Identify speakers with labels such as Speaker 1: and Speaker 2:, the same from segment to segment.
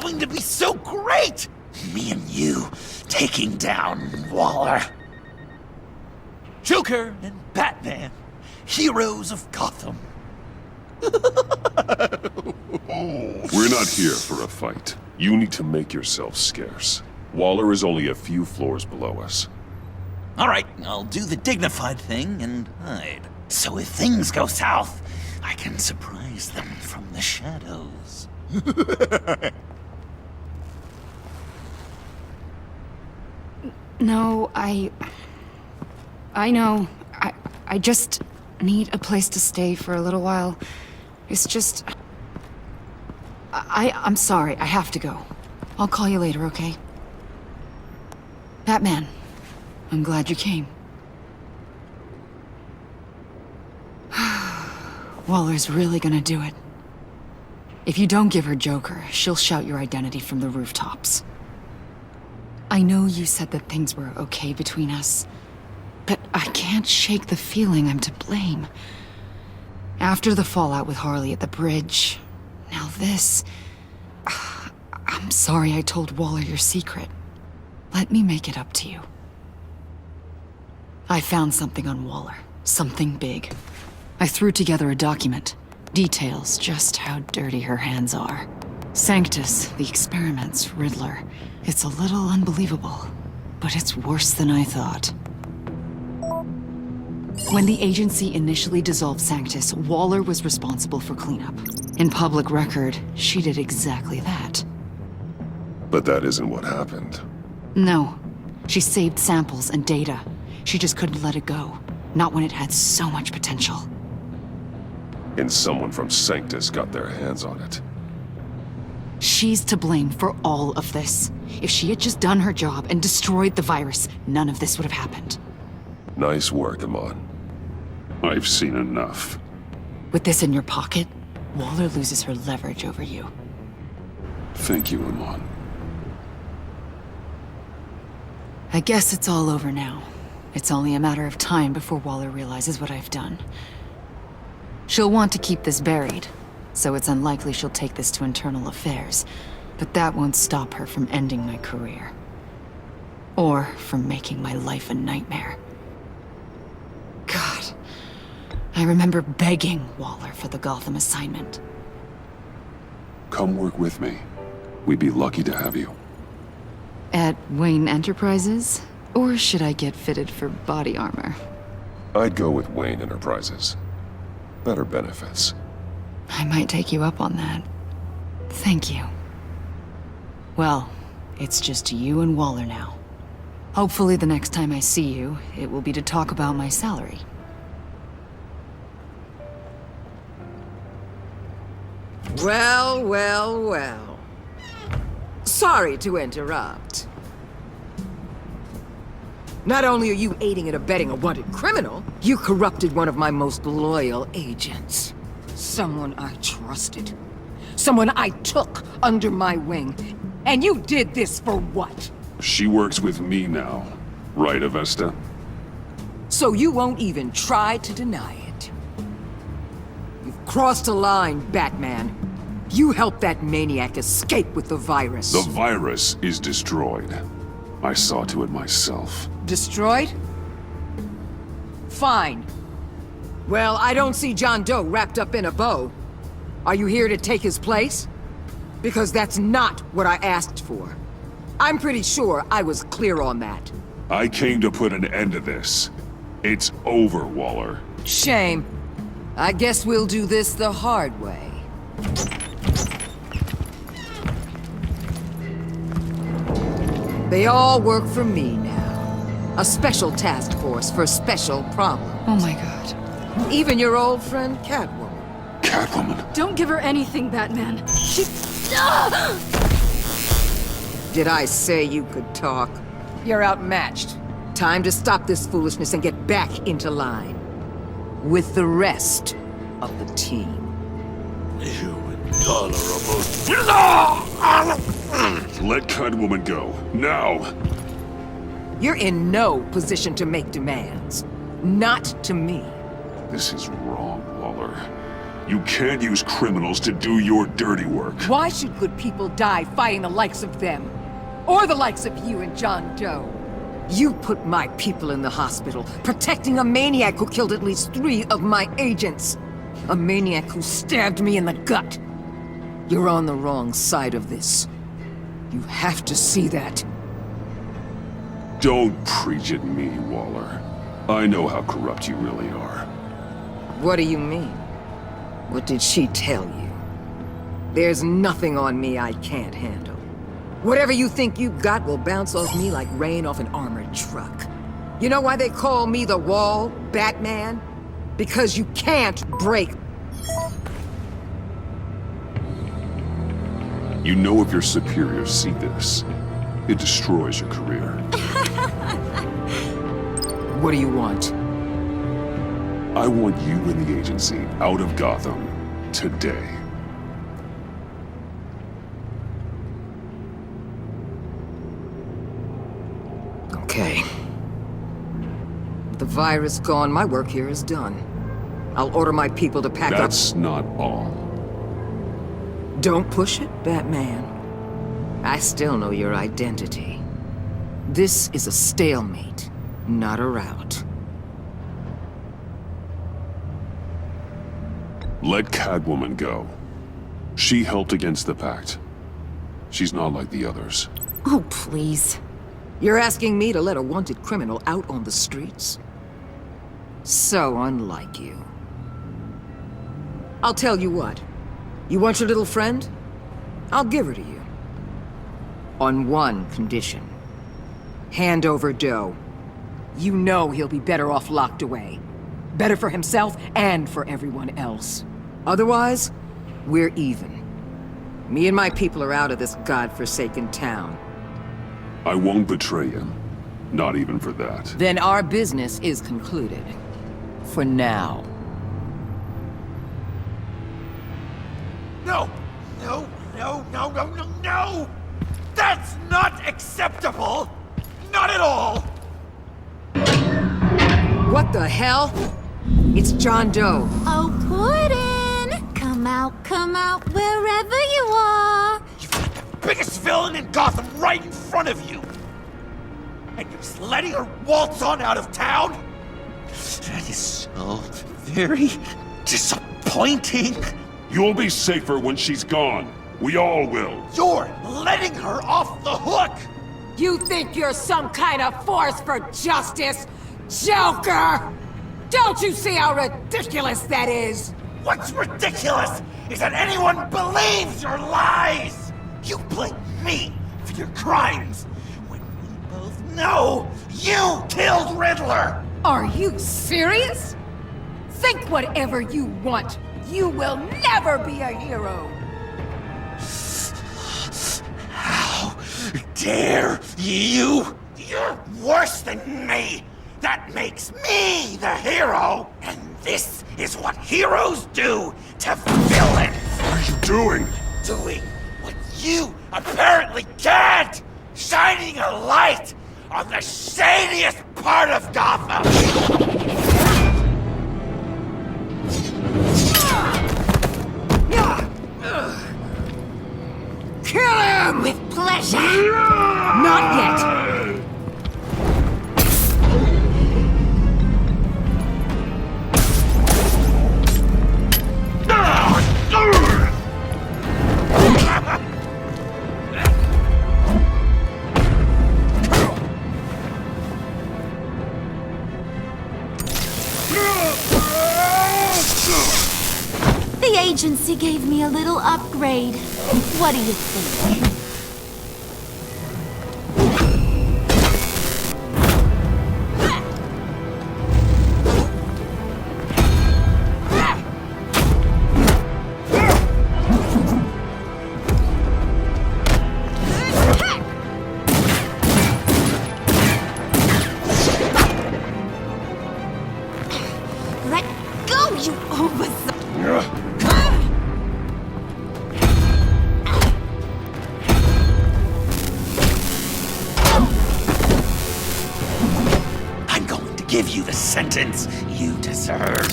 Speaker 1: going to be so great! Me and you taking down Waller. Joker and Batman, heroes of Gotham.
Speaker 2: We're not here for a fight. You need to make yourself scarce. Waller is only a few floors below us.
Speaker 1: All right, I'll do the dignified thing and hide. So if things go south, I can surprise them from the shadows.
Speaker 3: No, I know. I just need a place to stay for a little while. It's just... I'm sorry, I have to go. I'll call you later, okay? Batman, I'm glad you came. Waller's really gonna do it. If you don't give her Joker, she'll shout your identity from the rooftops. I know you said that things were okay between us, but I can't shake the feeling I'm to blame. After the fallout with Harley at the bridge, now this... I'm sorry I told Waller your secret. Let me make it up to you. I found something on Waller. Something big. I threw together a document. Details just how dirty her hands are. Sanctus, the experiments, Riddler. It's a little unbelievable, but it's worse than I thought. When the agency initially dissolved Sanctus, Waller was responsible for cleanup. In public record, she did exactly that.
Speaker 2: But that isn't what happened.
Speaker 3: No. She saved samples and data. She just couldn't let it go. Not when it had so much potential.
Speaker 2: And someone from Sanctus got their hands on it.
Speaker 3: She's to blame for all of this. If she had just done her job and destroyed the virus, none of this would have happened.
Speaker 2: Nice work, Amon. I've seen enough.
Speaker 3: With this in your pocket, Waller loses her leverage over you.
Speaker 2: Thank you, Amon.
Speaker 3: I guess it's all over now. It's only a matter of time before Waller realizes what I've done. She'll want to keep this buried, so it's unlikely she'll take this to internal affairs. But that won't stop her from ending my career. Or from making my life a nightmare. God, I remember begging Waller for the Gotham assignment.
Speaker 2: Come work with me. We'd be lucky to have you.
Speaker 3: At Wayne Enterprises? Or should I get fitted for body armor?
Speaker 2: I'd go with Wayne Enterprises. Better benefits.
Speaker 3: I might take you up on that. Thank you. Well, it's just you and Waller now. Hopefully the next time I see you, it will be to talk about my salary.
Speaker 4: Well, well, well. Sorry to interrupt. Not only are you aiding and abetting a wanted criminal, you corrupted one of my most loyal agents. Someone I trusted. Someone I took under my wing. And you did this for what?
Speaker 2: She works with me now. Right, Avesta?
Speaker 4: So you won't even try to deny it. You've crossed a line, Batman. You helped that maniac escape with the virus.
Speaker 2: The virus is destroyed. I saw to it myself.
Speaker 4: Destroyed? Fine. Well, I don't see John Doe wrapped up in a bow. Are you here to take his place? Because that's not what I asked for. I'm pretty sure I was clear on that.
Speaker 2: I came to put an end to this. It's over, Waller.
Speaker 4: Shame. I guess we'll do this the hard way. They all work for me now. A special task force for special problems.
Speaker 3: Oh my god.
Speaker 4: Even your old friend Catwoman.
Speaker 2: Catwoman?
Speaker 5: Don't give her anything, Batman. She...
Speaker 4: Did I say you could talk? You're outmatched. Time to stop this foolishness and get back into line. With the rest of the team.
Speaker 1: You intolerable...
Speaker 2: Let Catwoman go. Now!
Speaker 4: You're in no position to make demands. Not to me.
Speaker 2: This is wrong, Waller. You can't use criminals to do your dirty work.
Speaker 4: Why should good people die fighting the likes of them? Or the likes of you and John Doe? You put my people in the hospital, protecting a maniac who killed at least 3 of my agents. A maniac who stabbed me in the gut. You're on the wrong side of this. You have to see that.
Speaker 2: Don't preach at me, Waller. I know how corrupt you really are.
Speaker 4: What do you mean? What did she tell you? There's nothing on me I can't handle. Whatever you think you got will bounce off me like rain off an armored truck. You know why they call me the Wall, Batman? Because you can't break.
Speaker 2: You know if your superiors see this, it destroys your career.
Speaker 4: What do you want?
Speaker 2: I want you and the agency out of Gotham today.
Speaker 4: Okay. With the virus gone, my work here is done. I'll order my people to pack up.
Speaker 2: That's not all.
Speaker 4: Don't push it, Batman. I still know your identity. This is a stalemate, not a rout.
Speaker 2: Let Catwoman go. She helped against the Pact. She's not like the others.
Speaker 3: Oh, please.
Speaker 4: You're asking me to let a wanted criminal out on the streets? So unlike you. I'll tell you what. You want your little friend? I'll give her to you. On one condition. Hand over Doe. You know he'll be better off locked away. Better for himself and for everyone else. Otherwise, we're even. Me and my people are out of this godforsaken town.
Speaker 2: I won't betray him. Not even for that.
Speaker 4: Then our business is concluded. For now.
Speaker 1: No! No, no, no, no, no, no! That's not acceptable! Not at all!
Speaker 4: What the hell? It's John Doe.
Speaker 6: Oh, Gordon! Come out, wherever you are!
Speaker 1: You've got the biggest villain in Gotham right in front of you! And you're just letting her waltz on out of town? That is so very disappointing.
Speaker 2: You'll be safer when she's gone. We all will.
Speaker 1: You're letting her off the hook!
Speaker 4: You think you're some kind of force for justice? Joker! Don't you see how ridiculous that is?
Speaker 1: What's ridiculous is that anyone believes your lies! You blame me for your crimes, when we both know you killed Riddler!
Speaker 4: Are you serious? Think whatever you want. You will never be a hero.
Speaker 1: How dare you? You're worse than me! That makes me the hero! And this is what heroes do to villains!
Speaker 2: What are you doing?
Speaker 1: Doing what you apparently can't! Shining a light on the shadiest part of Gotham!
Speaker 4: Kill him!
Speaker 6: With pleasure!
Speaker 4: Not yet!
Speaker 6: The agency gave me a little upgrade. What do you think? Let go, you overzealous!
Speaker 1: I'm going to give you the sentence you deserve.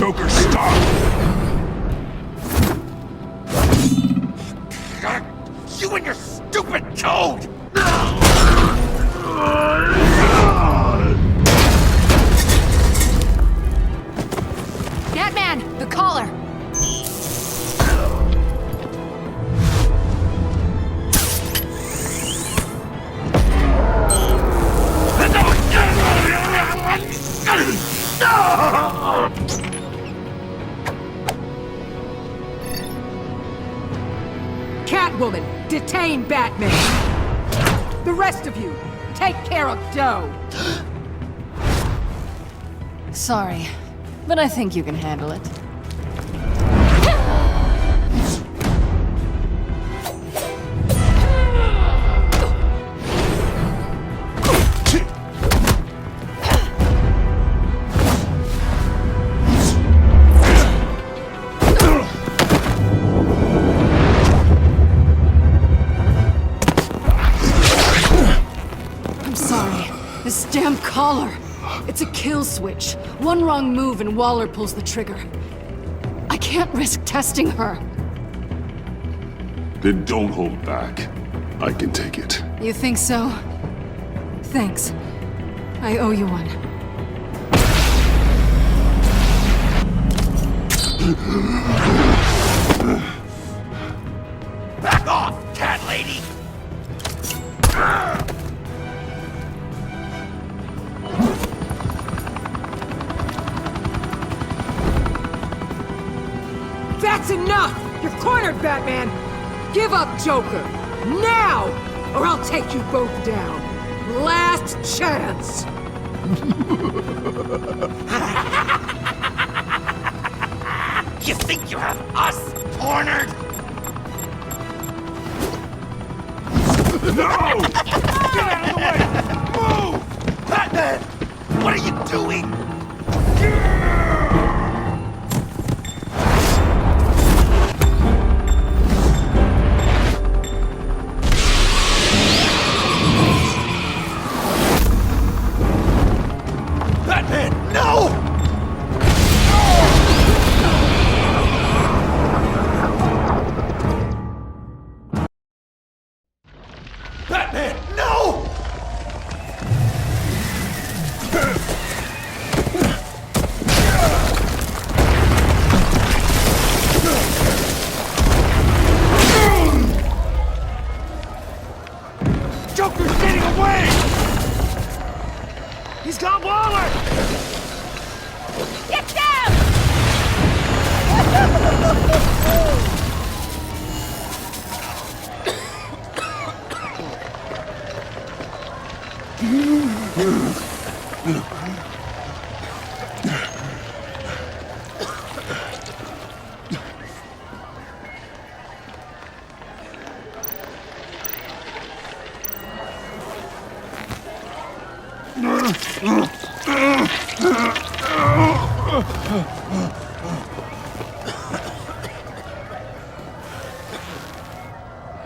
Speaker 2: Joker, stop!
Speaker 1: God, you and your stupid code!
Speaker 3: Batman, the collar!
Speaker 4: Catwoman, detain Batman! The rest of you, take care of Doe!
Speaker 5: Sorry, but I think you can handle it. I'm sorry. This damn collar. It's a kill switch. One wrong move and Waller pulls the trigger. I can't risk testing her.
Speaker 2: Then don't hold back. I can take it.
Speaker 5: You think so? Thanks. I owe you one.
Speaker 1: Back off, cat lady!
Speaker 4: That's enough! You're cornered, Batman! Give up, Joker! Now! Or I'll take you both down! Last chance!
Speaker 1: You think you have us cornered?
Speaker 2: No!
Speaker 1: Get out of the way! Move! Batman! What are you doing? Batman, no! Batman, no! Joker's getting away! He's got Waller!
Speaker 6: Get down!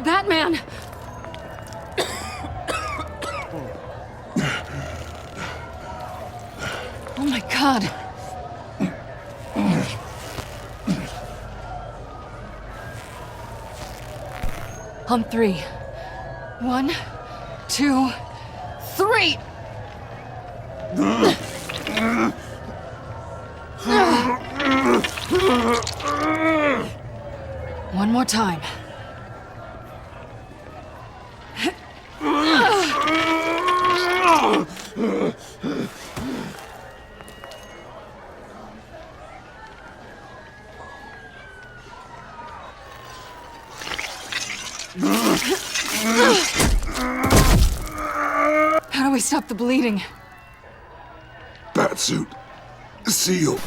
Speaker 5: Batman! Oh my god. On three. 1, 2, 3! One more time. How do we stop the bleeding?
Speaker 2: Batsuit. Seal.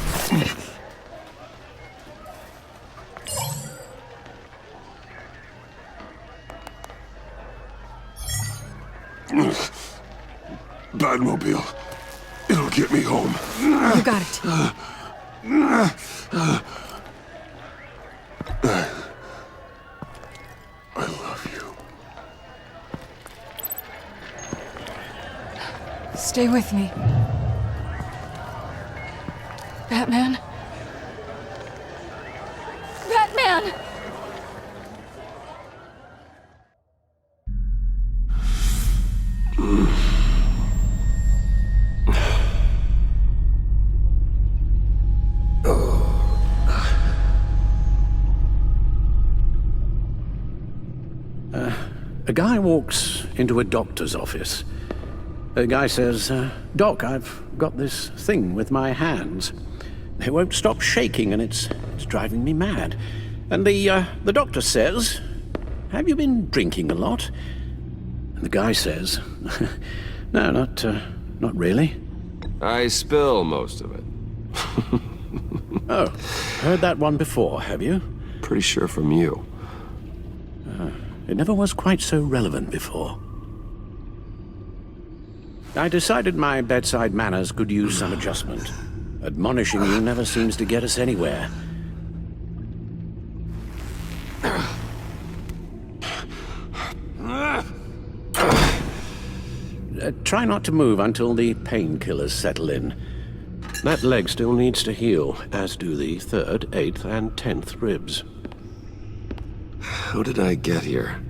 Speaker 2: Batmobile. It'll get me home.
Speaker 5: You got it.
Speaker 2: I love you.
Speaker 5: Stay with me. Batman?
Speaker 7: A guy walks into a doctor's office. The guy says, Doc, I've got this thing with my hands. They won't stop shaking and it's driving me mad. And the doctor says, have you been drinking a lot? And the guy says, no, not really.
Speaker 8: I spill most of it.
Speaker 7: Oh, heard that one before, have you?
Speaker 8: Pretty sure from you.
Speaker 7: It never was quite so relevant before. I decided my bedside manners could use some adjustment. Admonishing you never seems to get us anywhere. Try not to move until the painkillers settle in. That leg still needs to heal, as do the 3rd, 8th, and 10th ribs.
Speaker 8: How did I get here?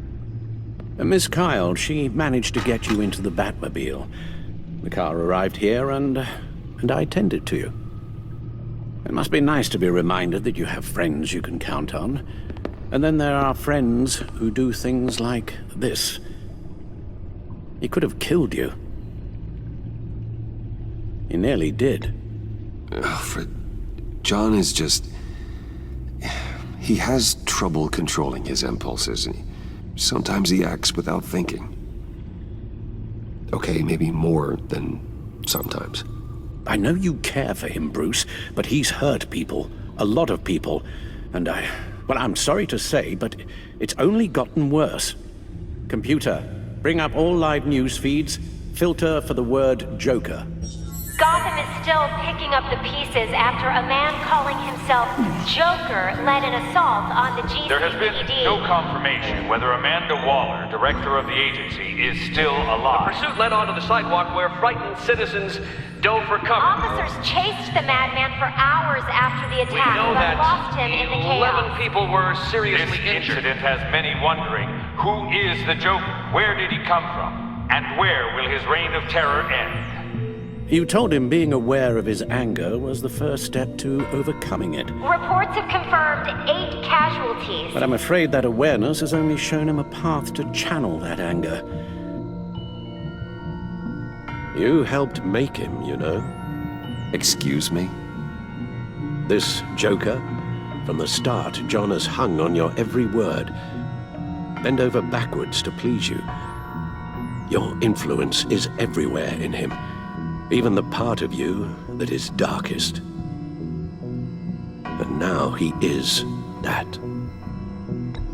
Speaker 7: Miss Kyle, she managed to get you into the Batmobile. The car arrived here, and I tended to you. It must be nice to be reminded that you have friends you can count on. And then there are friends who do things like this. He could have killed you. He nearly did.
Speaker 8: Alfred, John is just... He has trouble controlling his impulses, and sometimes he acts without thinking. Okay, maybe more than sometimes.
Speaker 7: I know you care for him, Bruce, but he's hurt people. A lot of people. And well, I'm sorry to say, but it's only gotten worse. Computer, bring up all live news feeds. Filter for the word Joker.
Speaker 9: Gotham is still picking up the pieces after a man calling himself Joker led an assault on the GCPD.
Speaker 10: There has been no confirmation whether Amanda Waller, director of the agency, is still alive.
Speaker 11: The pursuit led onto the sidewalk where frightened citizens dove for cover.
Speaker 9: Officers chased the madman for hours after the
Speaker 11: We
Speaker 9: attack,
Speaker 11: know
Speaker 9: but
Speaker 11: that
Speaker 9: lost him in the
Speaker 11: 11
Speaker 9: chaos.
Speaker 11: people were
Speaker 10: This
Speaker 11: seriously injured.
Speaker 10: incident has many wondering, who is the Joker? Where did he come from? And where will his reign of terror end?
Speaker 7: You told him being aware of his anger was the first step to overcoming it.
Speaker 9: Reports have confirmed 8 casualties.
Speaker 7: But I'm afraid that awareness has only shown him a path to channel that anger.
Speaker 8: You helped make him, you know. Excuse me?
Speaker 7: This Joker, from the start, John has hung on your every word. Bend over backwards to please you. Your influence is everywhere in him. Even the part of you that is darkest. And now he is that.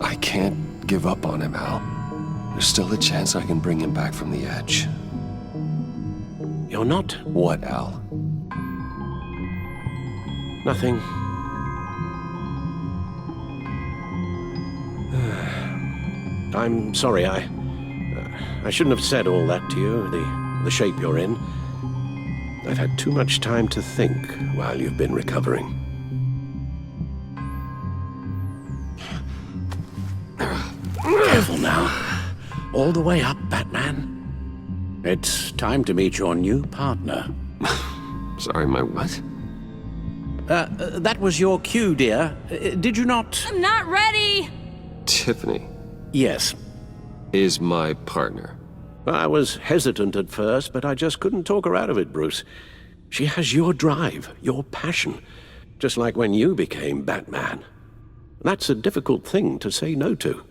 Speaker 8: I can't give up on him, Al. There's still a chance I can bring him back from the edge.
Speaker 7: You're not...
Speaker 8: What, Al?
Speaker 7: Nothing. I'm sorry, I shouldn't have said all that to you, the shape you're in. I've had too much time to think while you've been recovering. Careful now. All the way up, Batman. It's time to meet your new partner.
Speaker 8: Sorry, my what?
Speaker 7: That was your cue, dear. Did you not...
Speaker 5: I'm not ready!
Speaker 8: Tiffany
Speaker 7: Yes.
Speaker 8: is my partner.
Speaker 7: I was hesitant at first, but I just couldn't talk her out of it, Bruce. She has your drive, your passion, just like when you became Batman. That's a difficult thing to say no to.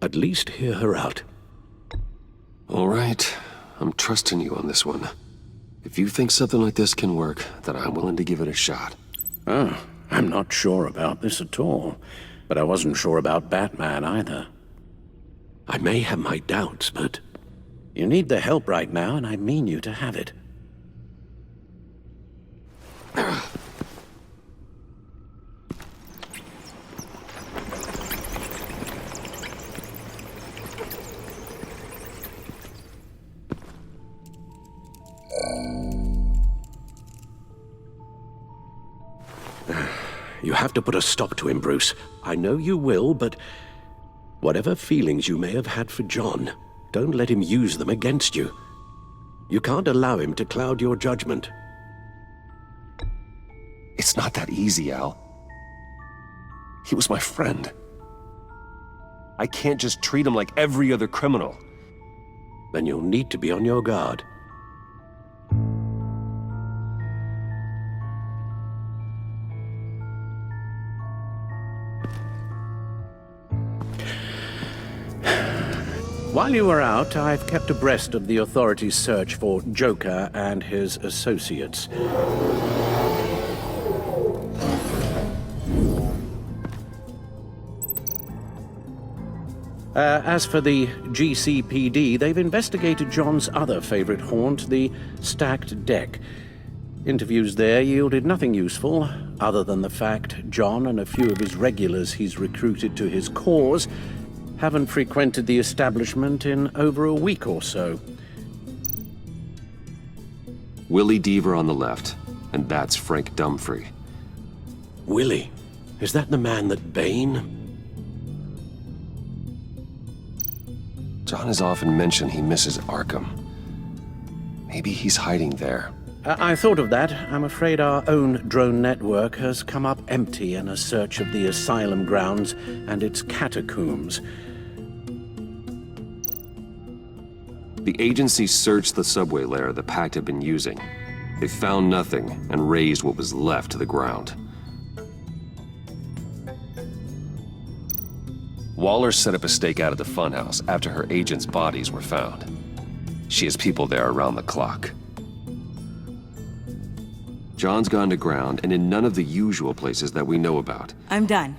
Speaker 7: At least hear her out.
Speaker 8: All right, I'm trusting you on this one. If you think something like this can work, then I'm willing to give it a shot.
Speaker 7: Oh, I'm not sure about this at all, but I wasn't sure about Batman either. I may have my doubts, but you need the help right now, and I mean you to have it. You have to put a stop to him, Bruce. I know you will, but whatever feelings you may have had for John, don't let him use them against you. You can't allow him to cloud your judgment.
Speaker 8: It's not that easy, Al. He was my friend. I can't just treat him like every other criminal.
Speaker 7: Then you'll need to be on your guard. While you were out, I've kept abreast of the authorities' search for Joker and his associates. As for the GCPD, they've investigated John's other favorite haunt, the stacked deck. Interviews there yielded nothing useful, other than the fact John and a few of his regulars he's recruited to his cause haven't frequented the establishment in over a week or so.
Speaker 8: Willie Deaver on the left, and that's Frank Dumfrey.
Speaker 7: Willie? Is that the man that Bane?
Speaker 8: John has often mentioned he misses Arkham. Maybe he's hiding there.
Speaker 7: I thought of that. I'm afraid our own drone network has come up empty in a search of the asylum grounds and its catacombs.
Speaker 8: The agency searched the subway lair the Pact had been using. They found nothing and razed what was left to the ground. Waller set up a stakeout at the funhouse after her agents' bodies were found. She has people there around the clock. John's gone to ground and in none of the usual places that we know about.
Speaker 12: I'm done.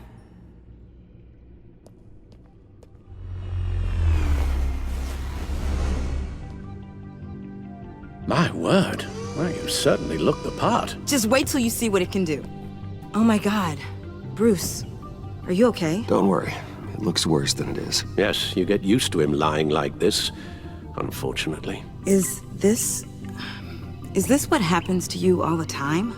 Speaker 7: My word. Well, you certainly look the part.
Speaker 12: Just wait till you see what it can do. Oh my God. Bruce, are you okay?
Speaker 8: Don't worry. It looks worse than it is.
Speaker 7: Yes, you get used to him lying like this, unfortunately.
Speaker 12: Is this what happens to you all the time?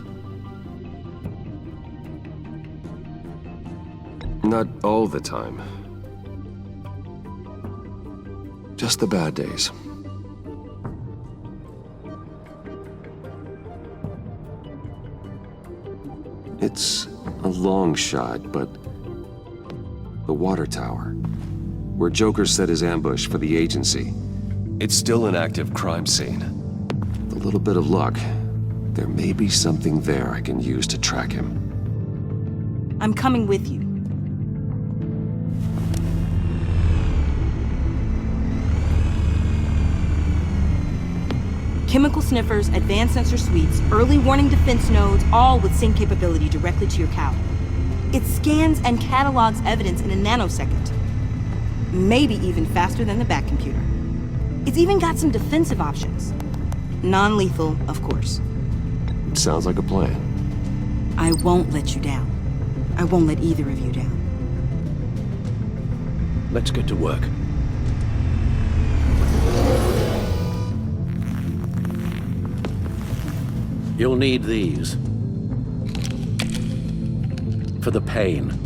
Speaker 8: Not all the time. Just the bad days. It's a long shot, but the water tower, where Joker set his ambush for the agency, it's still an active crime scene. With a little bit of luck, there may be something there I can use to track him.
Speaker 12: I'm coming with you. Chemical sniffers, advanced sensor suites, early warning defense nodes, all with sync capability directly to your cow. It scans and catalogs evidence in a nanosecond. Maybe even faster than the Bat computer. It's even got some defensive options. Non-lethal, of course.
Speaker 8: Sounds like a plan.
Speaker 12: I won't let you down. I won't let either of you down.
Speaker 7: Let's get to work. You'll need these. For the pain.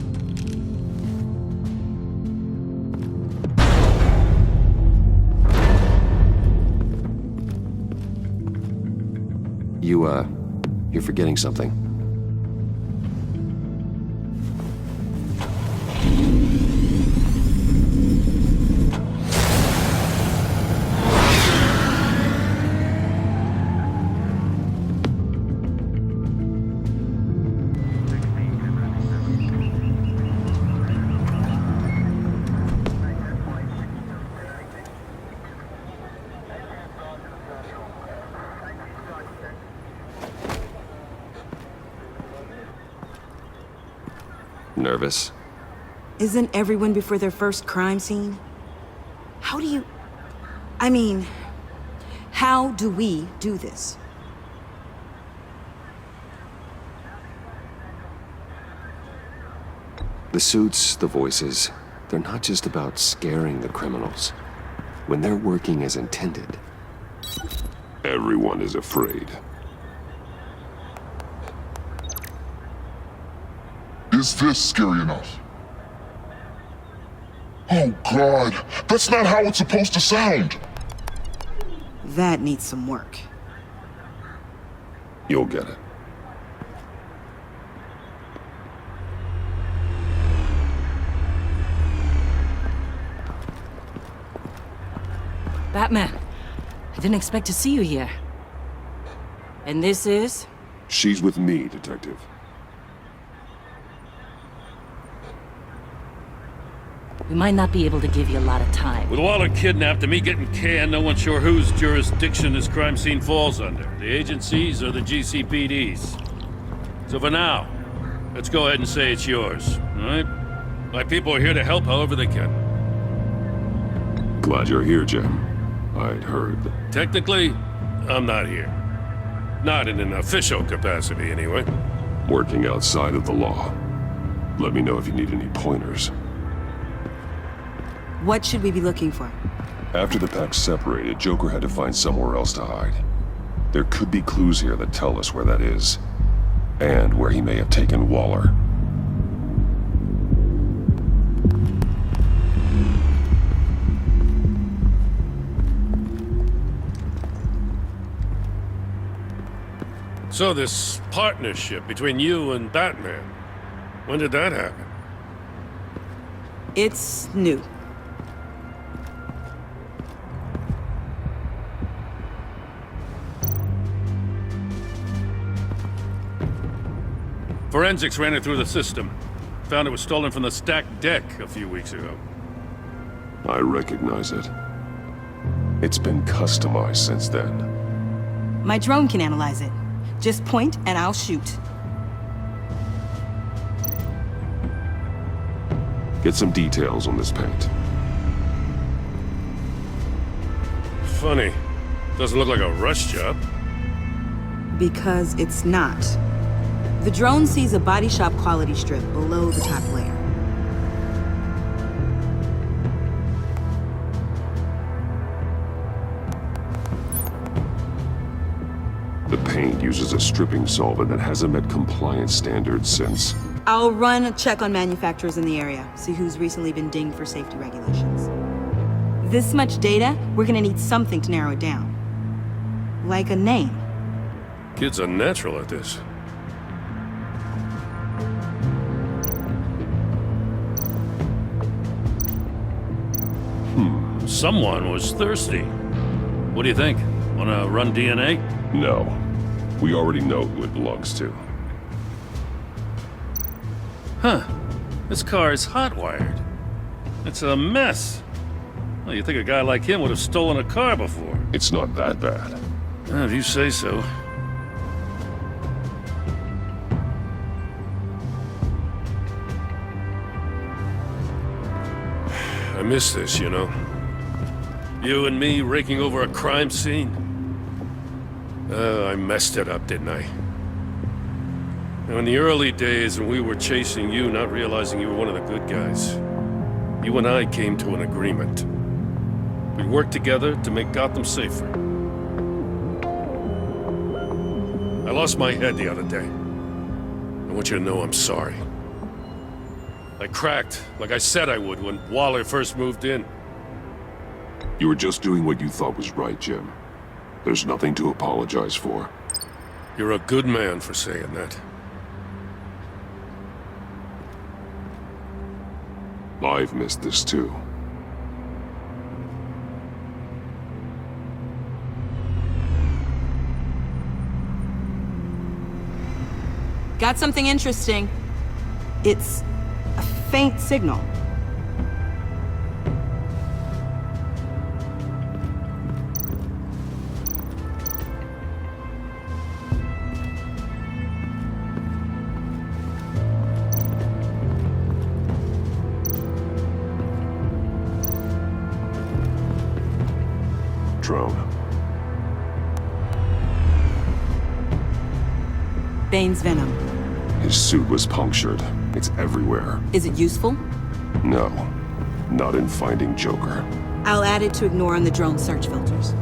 Speaker 8: You're forgetting something. Nervous?
Speaker 12: Isn't everyone before their first crime scene? How do we do this?
Speaker 8: The suits, the voices, they're not just about scaring the criminals. When they're working as intended,
Speaker 2: everyone is afraid.
Speaker 13: Is this scary enough? Oh God, that's not how it's supposed to sound!
Speaker 12: That needs some work.
Speaker 2: You'll get it.
Speaker 12: Batman, I didn't expect to see you here. And this is?
Speaker 2: She's with me, Detective.
Speaker 12: We might not be able to give you a lot of time.
Speaker 14: With Waller kidnapped and me getting canned, no one's sure whose jurisdiction this crime scene falls under. The agencies or the GCPD's. So for now, let's go ahead and say it's yours, all right? My people are here to help however they can.
Speaker 2: Glad you're here, Jim. I'd heard.
Speaker 14: Technically, I'm not here. Not in an official capacity, anyway.
Speaker 2: Working outside of the law. Let me know if you need any pointers.
Speaker 12: What should we be looking for?
Speaker 2: After the pack separated, Joker had to find somewhere else to hide. There could be clues here that tell us where that is. And where he may have taken Waller.
Speaker 14: So this partnership between you and Batman, when did that happen?
Speaker 12: It's new.
Speaker 14: Forensics ran it through the system. Found it was stolen from the stacked deck a few weeks ago.
Speaker 2: I recognize it. It's been customized since then.
Speaker 12: My drone can analyze it. Just point and I'll shoot.
Speaker 2: Get some details on this paint.
Speaker 14: Funny. Doesn't look like a rush job.
Speaker 12: Because it's not. The drone sees a body shop quality strip below the top layer.
Speaker 2: The paint uses a stripping solvent that hasn't met compliance standards since...
Speaker 12: I'll run a check on manufacturers in the area, see who's recently been dinged for safety regulations. This much data, we're gonna need something to narrow it down. Like a name.
Speaker 14: Kid's a natural at this. Someone was thirsty. What do you think? Wanna run DNA?
Speaker 2: No. We already know who it belongs to.
Speaker 14: Huh. This car is hot-wired. It's a mess. Well, you'd think a guy like him would have stolen a car before.
Speaker 2: It's not that bad.
Speaker 14: If you say so. I miss this, you know. You and me raking over a crime scene. I messed it up, didn't I? Now, in the early days when we were chasing you, not realizing you were one of the good guys, you and I came to an agreement. We worked together to make Gotham safer. I lost my head the other day. I want you to know I'm sorry. I cracked, like I said I would when Waller first moved in.
Speaker 2: You were just doing what you thought was right, Jim. There's nothing to apologize for.
Speaker 14: You're a good man for saying that.
Speaker 2: I've missed this too.
Speaker 12: Got something interesting. It's a faint signal.
Speaker 2: Drone.
Speaker 12: Bane's venom.
Speaker 2: His suit was punctured. It's everywhere.
Speaker 12: Is it useful?
Speaker 2: No. Not in finding Joker.
Speaker 12: I'll add it to ignore on the drone search filters.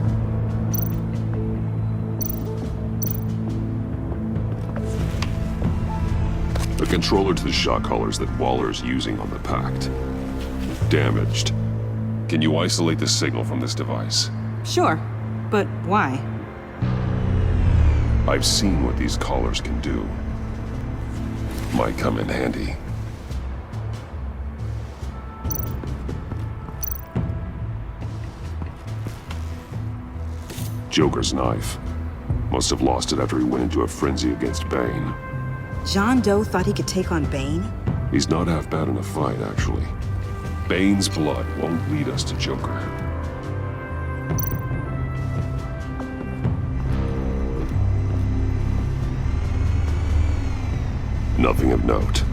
Speaker 2: The controller to the shot collars that Waller's using on the Pact. Damaged. Can you isolate the signal from this device?
Speaker 12: Sure, but why?
Speaker 2: I've seen what these collars can do. Might come in handy. Joker's knife. Must have lost it after he went into a frenzy against Bane.
Speaker 12: John Doe thought he could take on Bane?
Speaker 2: He's not half bad in a fight, actually. Bane's blood won't lead us to Joker. Nothing of note.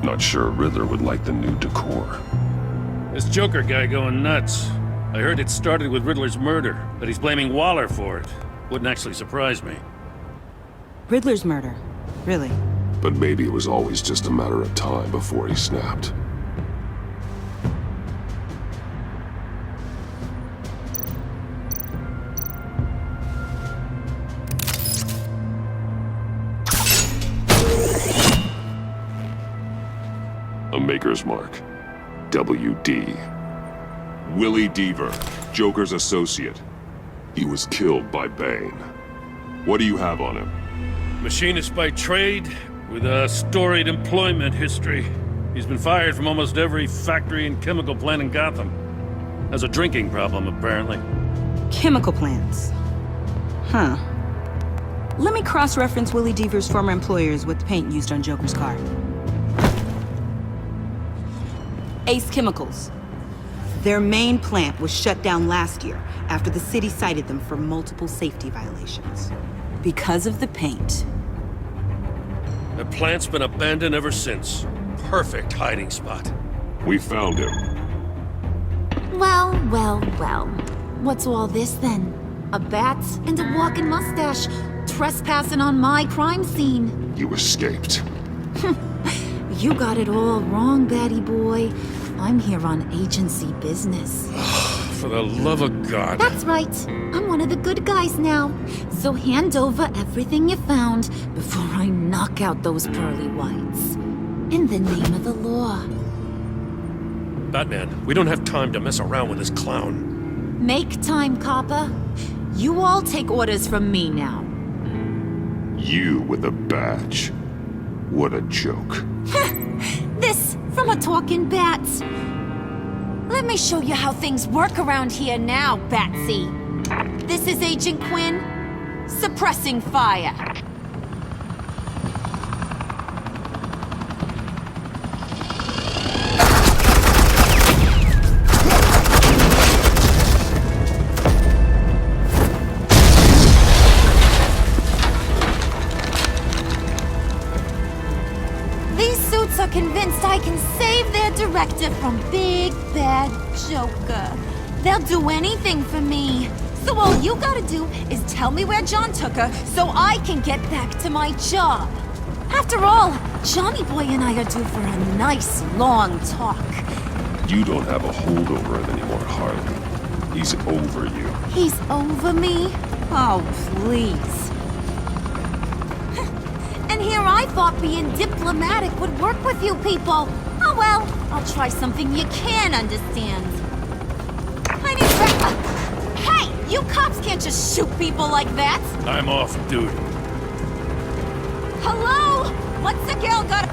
Speaker 2: Not sure Riddler would like the new decor.
Speaker 14: This Joker guy going nuts. I heard it started with Riddler's murder, but he's blaming Waller for it. Wouldn't actually surprise me.
Speaker 12: Riddler's murder? Really?
Speaker 2: But maybe it was always just a matter of time before he snapped. A Maker's Mark. WD. Willie Deaver, Joker's associate. He was killed by Bane. What do you have on him?
Speaker 14: Machinist by trade, with a storied employment history. He's been fired from almost every factory and chemical plant in Gotham. Has a drinking problem, apparently.
Speaker 12: Chemical plants. Huh. Let me cross-reference Willie Deaver's former employers with the paint used on Joker's car. Ace Chemicals. Their main plant was shut down last year after the city cited them for multiple safety violations. Because of the paint.
Speaker 14: The plant's been abandoned ever since. Perfect hiding spot.
Speaker 2: We found him.
Speaker 6: Well, well, well. What's all this then? A bat and a walking mustache trespassing on my crime scene.
Speaker 2: You escaped.
Speaker 6: You got it all wrong, Batty boy. I'm here on agency business.
Speaker 14: For the love of God.
Speaker 6: That's right. I'm one of the good guys now. So hand over everything you found before I knock out those pearly whites. In the name of the law.
Speaker 14: Batman, we don't have time to mess around with this clown.
Speaker 6: Make time, copper. You all take orders from me now.
Speaker 2: You with a badge. What a joke.
Speaker 6: This from a talking bat. Let me show you how things work around here now, Batsy. This is Agent Quinn, suppressing fire. Are convinced I can save their director from Big Bad Joker. They'll do anything for me. So all you gotta do is tell me where John took her so I can get back to my job. After all, Johnny Boy and I are due for a nice long talk.
Speaker 2: You don't have a hold over him anymore, Harley. He's over you.
Speaker 6: He's over me? Oh, please. And here I thought being diplomatic would work with you people. Oh well, I'll try something you can understand. I need Hey, you cops can't just shoot people like that.
Speaker 14: I'm off duty.
Speaker 6: Hello? What's the girl got?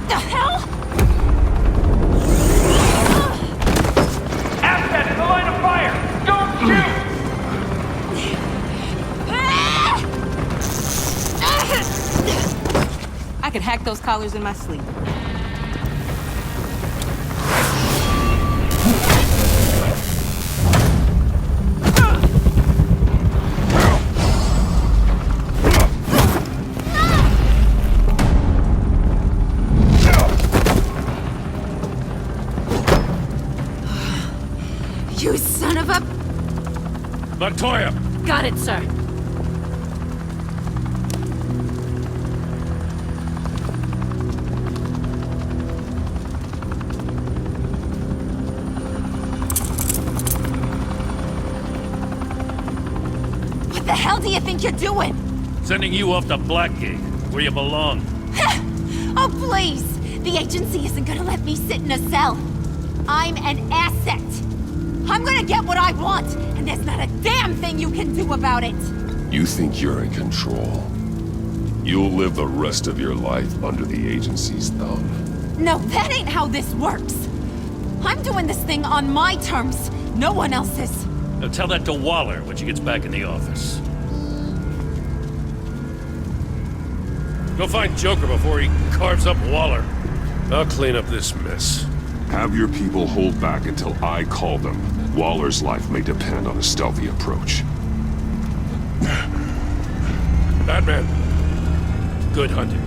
Speaker 6: The hell?
Speaker 10: Assets in the line of fire! Don't shoot!
Speaker 12: I could hack those collars in my sleep.
Speaker 6: You son of a...
Speaker 14: Montoya!
Speaker 5: Got it, sir.
Speaker 6: What the hell do you think you're doing?
Speaker 14: Sending you off to Blackgate, where you belong.
Speaker 6: Oh, please! The agency isn't gonna let me sit in a cell. I'm an asset. I'm gonna get what I want, and there's not a damn thing you can do about it.
Speaker 2: You think you're in control? You'll live the rest of your life under the agency's thumb.
Speaker 6: No, that ain't how this works. I'm doing this thing on my terms, no one else's.
Speaker 14: Now tell that to Waller when she gets back in the office. Go find Joker before he carves up Waller. I'll clean up this mess.
Speaker 2: Have your people hold back until I call them. Waller's life may depend on a stealthy approach.
Speaker 14: Batman, good hunting.